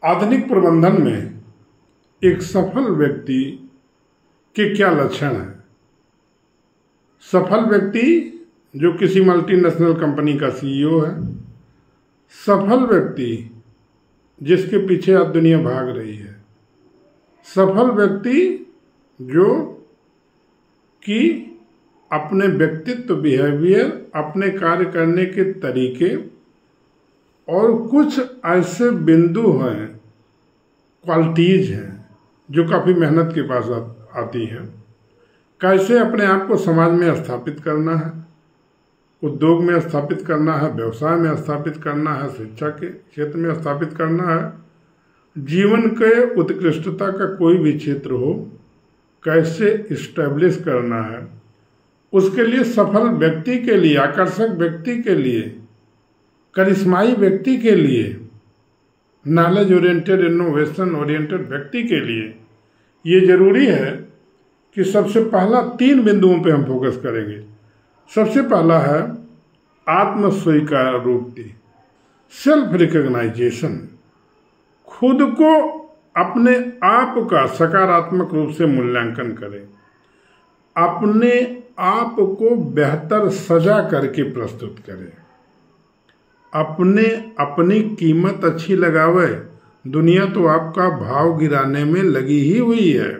आधुनिक प्रबंधन में एक सफल व्यक्ति के क्या लक्षण हैं? सफल व्यक्ति जो किसी मल्टीनेशनल कंपनी का सीईओ है, सफल व्यक्ति जिसके पीछे आज दुनिया भाग रही है, सफल व्यक्ति जो कि अपने व्यक्तित्व, बिहेवियर, अपने कार्य करने के तरीके और कुछ ऐसे बिंदु हैं, क्वालिटीज हैं जो काफ़ी मेहनत के पास आती हैं। कैसे अपने आप को समाज में स्थापित करना है, उद्योग में स्थापित करना है, व्यवसाय में स्थापित करना है, शिक्षा के क्षेत्र में स्थापित करना है, जीवन के उत्कृष्टता का कोई भी क्षेत्र हो कैसे इस्टेब्लिश करना है, उसके लिए सफल व्यक्ति के लिए, आकर्षक व्यक्ति के लिए, करिश्माई व्यक्ति के लिए, नॉलेज ओरिएंटेड, इनोवेशन ओरिएंटेड व्यक्ति के लिए ये जरूरी है कि सबसे पहला 3 बिंदुओं पे हम फोकस करेंगे। सबसे पहला है आत्मस्वीकारोक्ति, सेल्फ रिकॉग्नाइजेशन। खुद को, अपने आप का सकारात्मक रूप से मूल्यांकन करें, अपने आप को बेहतर सजा करके प्रस्तुत करें, अपनी कीमत अच्छी लगावे। दुनिया तो आपका भाव गिराने में लगी ही हुई है।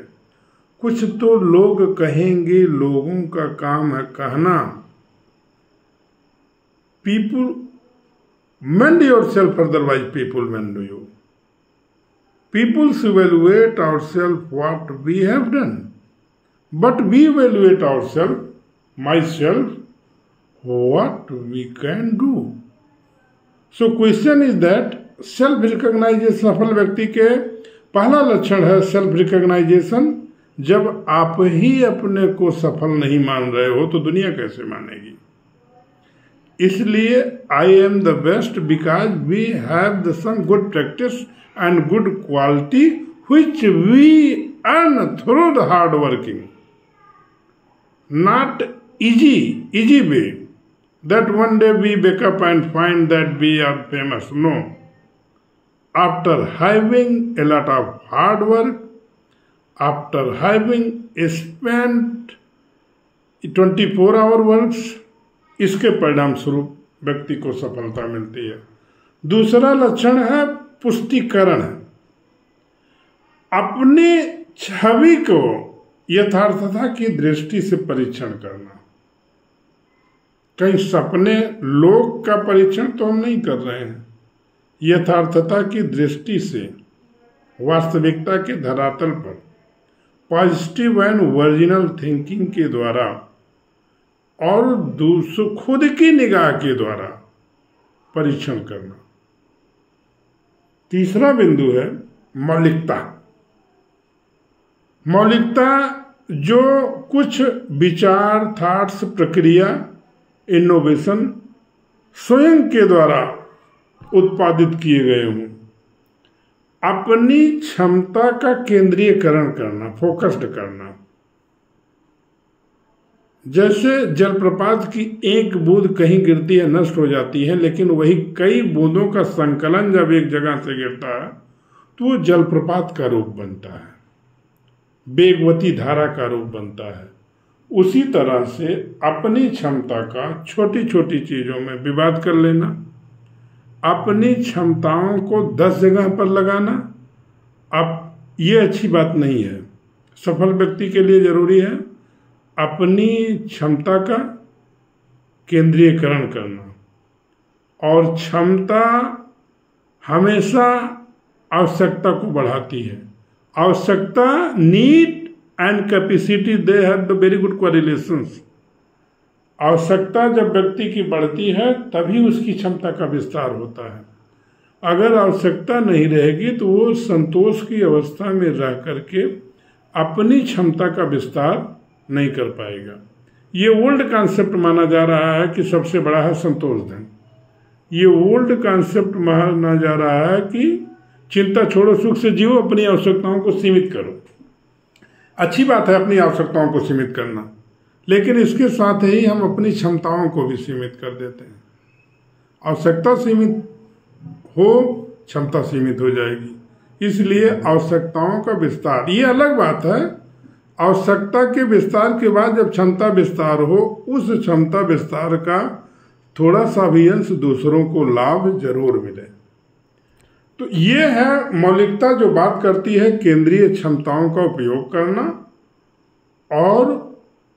कुछ तो लोग कहेंगे, लोगों का काम है कहना। People mend yourself, otherwise people mend you. Peoples evaluate ourself what we have done, but we evaluate ourself, myself, what we can do. So question is that self recognisation. सफल व्यक्ति के पहला लक्षण है सेल्फ रिकॉग्नाइजेशन। जब आप ही अपने को सफल नहीं मान रहे हो तो दुनिया कैसे मानेगी? इसलिए I am the best because we have the some good practice and good quality which we earn through the hard working, not easy way that one day we wake up and find that we are famous. No. After having a lot of hard work, after having spent 24-hour works, इसके परिणाम स्वरूप व्यक्ति को सफलता मिलती है। दूसरा लक्षण है पुष्टिकरण। अपनी छवि को यथार्थता की दृष्टि से परीक्षण करना। कहीं सपने लोक का परीक्षण तो हम नहीं कर रहे हैं, यथार्थता की दृष्टि से, वास्तविकता के धरातल पर पॉजिटिव एंड ओरिजिनल थिंकिंग के द्वारा और खुद की निगाह के द्वारा परीक्षण करना। तीसरा बिंदु है मौलिकता। मौलिकता जो कुछ विचार, थॉट्स, प्रक्रिया, इनोवेशन स्वयं के द्वारा उत्पादित किए गए हों। अपनी क्षमता का केंद्रीयकरण करना, फोकस्ड करना। जैसे जलप्रपात की एक बूंद कहीं गिरती है, नष्ट हो जाती है, लेकिन वही कई बूंदों का संकलन जब एक जगह से गिरता है तो वो जलप्रपात का रूप बनता है, वेगवती धारा का रूप बनता है। उसी तरह से अपनी क्षमता का छोटी छोटी चीजों में विवाद कर लेना, अपनी क्षमताओं को 10 जगह पर लगाना, अब ये अच्छी बात नहीं है। सफल व्यक्ति के लिए जरूरी है अपनी क्षमता का केंद्रीयकरण करना। और क्षमता हमेशा आवश्यकता को बढ़ाती है। आवश्यकता, need and capacity, they have the very good correlations. आवश्यकता जब व्यक्ति की बढ़ती है तभी उसकी क्षमता का विस्तार होता है। अगर आवश्यकता नहीं रहेगी तो वो संतोष की अवस्था में रह करके अपनी क्षमता का विस्तार नहीं कर पाएगा। ये ओल्ड कॉन्सेप्ट माना जा रहा है कि सबसे बड़ा है संतोष धन। ये ओल्ड कॉन्सेप्ट माना जा रहा है कि चिंता छोड़ो, सुख से जियो, अपनी आवश्यकताओं को सीमित करो। अच्छी बात है अपनी आवश्यकताओं को सीमित करना, लेकिन इसके साथ ही हम अपनी क्षमताओं को भी सीमित कर देते हैं। आवश्यकता सीमित हो, क्षमता सीमित हो जाएगी। इसलिए आवश्यकताओं का विस्तार, ये अलग बात है। आवश्यकता के विस्तार के बाद जब क्षमता विस्तार हो, उस क्षमता विस्तार का थोड़ा सा भी अंश दूसरों को लाभ जरूर मिले। तो ये है मौलिकता जो बात करती है केंद्रीय क्षमताओं का उपयोग करना और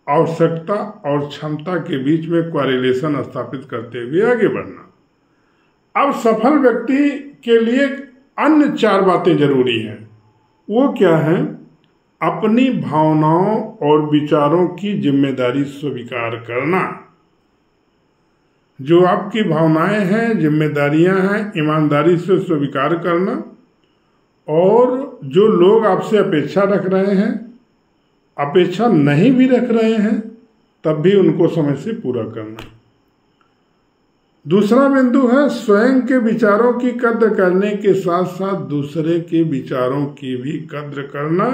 आवश्यकता और क्षमता के बीच में कोरिलेशन स्थापित करते हुए आगे बढ़ना। अब सफल व्यक्ति के लिए अन्य 4 बातें जरूरी हैं। वो क्या हैं? अपनी भावनाओं और विचारों की जिम्मेदारी स्वीकार करना। जो आपकी भावनाएं हैं, जिम्मेदारियां हैं, ईमानदारी से स्वीकार करना, और जो लोग आपसे अपेक्षा रख रहे हैं, अपेक्षा नहीं भी रख रहे हैं, तब भी उनको समय से पूरा करना। दूसरा बिंदु है स्वयं के विचारों की कद्र करने के साथ साथ दूसरे के विचारों की भी कद्र करना,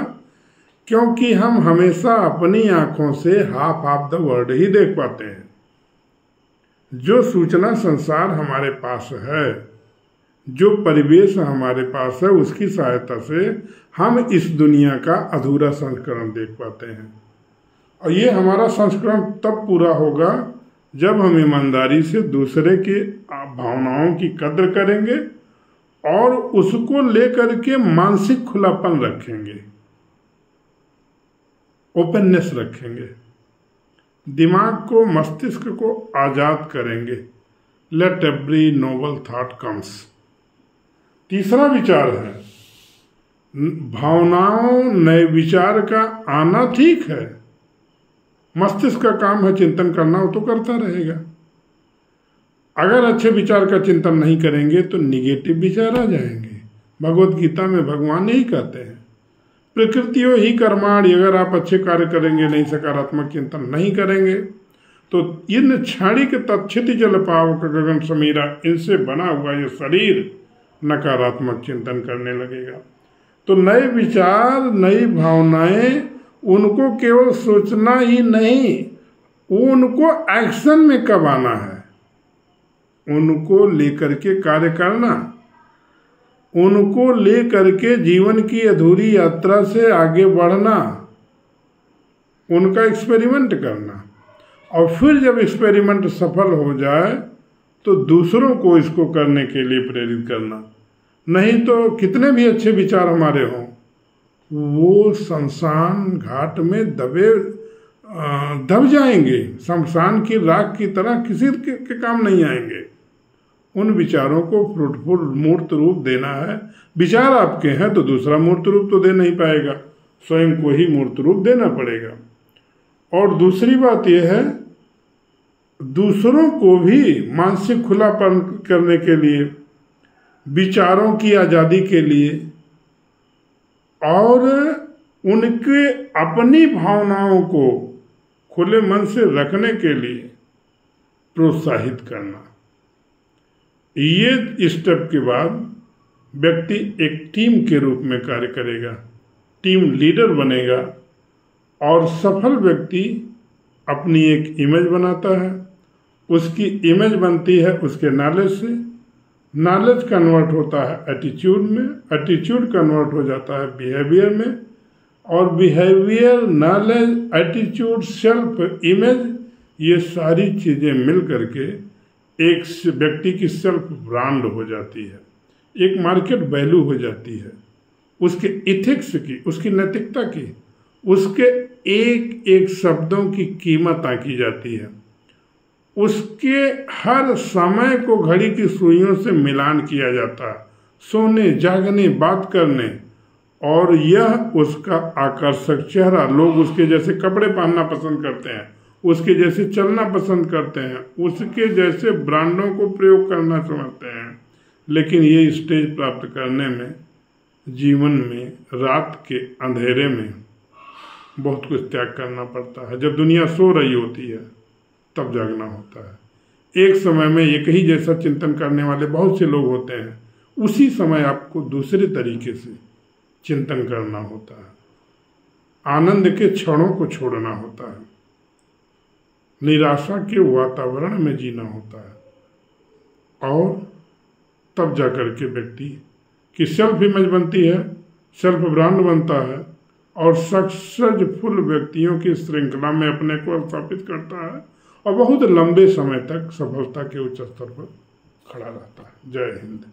क्योंकि हम हमेशा अपनी आंखों से हाफ ऑफ द वर्ल्ड ही देख पाते हैं। जो सूचना संसार हमारे पास है, जो परिवेश हमारे पास है, उसकी सहायता से हम इस दुनिया का अधूरा संस्करण देख पाते हैं। और ये हमारा संस्करण तब पूरा होगा जब हम ईमानदारी से दूसरे की भावनाओं की कद्र करेंगे और उसको लेकर के मानसिक खुलापन रखेंगे, ओपननेस रखेंगे, दिमाग को, मस्तिष्क को आजाद करेंगे। Let every noble thought comes. तीसरा विचार है भावनाओं, नए विचार का आना ठीक है, मस्तिष्क का काम है चिंतन करना, वो तो करता रहेगा। अगर अच्छे विचार का चिंतन नहीं करेंगे तो निगेटिव विचार आ जाएंगे। भगवत गीता में भगवान यही कहते हैं, प्रकृतियों ही कर्माणि। अगर आप अच्छे कार्य करेंगे नहीं, सकारात्मक चिंतन नहीं करेंगे, तो इन क्षणिक तत्क्षिति जल पावक गगन समीरा, इनसे बना हुआ ये शरीर नकारात्मक चिंतन करने लगेगा। तो नए विचार, नई भावनाएं, उनको केवल सोचना ही नहीं, उनको एक्शन में कब आना है, उनको लेकर के कार्य करना, उनको लेकर के जीवन की अधूरी यात्रा से आगे बढ़ना, उनका एक्सपेरिमेंट करना, और फिर जब एक्सपेरिमेंट सफल हो जाए तो दूसरों को इसको करने के लिए प्रेरित करना। नहीं तो कितने भी अच्छे विचार हमारे हों, वो शमशान घाट में दब जाएंगे, शमशान की राख की तरह किसी के काम नहीं आएंगे। उन विचारों को फ्रूटफुल मूर्त रूप देना है। विचार आपके हैं तो दूसरा मूर्त रूप तो दे नहीं पाएगा, स्वयं को ही मूर्त रूप देना पड़ेगा। और दूसरी बात यह है, दूसरों को भी मानसिक खुलापन करने के लिए, विचारों की आज़ादी के लिए और उनके अपनी भावनाओं को खुले मन से रखने के लिए प्रोत्साहित करना। ये स्टेप के बाद व्यक्ति एक टीम के रूप में कार्य करेगा, टीम लीडर बनेगा, और सफल व्यक्ति अपनी एक इमेज बनाता है। उसकी इमेज बनती है उसके नॉलेज से, नॉलेज कन्वर्ट होता है एटीट्यूड में, एटीट्यूड कन्वर्ट हो जाता है बिहेवियर में, और behaviour, knowledge, attitude, self image, ये सारी चीज़ें मिल करके एक व्यक्ति की सेल्फ ब्रांड हो जाती है, एक मार्केट वैल्यू हो जाती है, उसके इथिक्स की, उसकी नैतिकता की, उसके एक एक शब्दों की कीमत आंकी जाती है, उसके हर समय को घड़ी की सुइयों से मिलान किया जाता है, सोने, जागने, बात करने, और यह उसका आकर्षक चेहरा, लोग उसके जैसे कपड़े पहनना पसंद करते हैं, उसके जैसे चलना पसंद करते हैं, उसके जैसे ब्रांडों को प्रयोग करना समझते हैं। लेकिन ये स्टेज प्राप्त करने में जीवन में रात के अंधेरे में बहुत कुछ त्याग करना पड़ता है। जब दुनिया सो रही होती है तब जागना होता है। एक समय में एक ही जैसा चिंतन करने वाले बहुत से लोग होते हैं, उसी समय आपको दूसरे तरीके से चिंतन करना होता है, आनंद के क्षणों को छोड़ना होता है, निराशा के वातावरण में जीना होता है, और तब जाकर के व्यक्ति कि सेल्फ इमेज बनती है, सेल्फ ब्रांड बनता है और सक्सेसफुल व्यक्तियों की श्रृंखला में अपने को स्थापित करता है और बहुत लंबे समय तक सफलता के उच्च स्तर पर खड़ा रहता है। जय हिंद।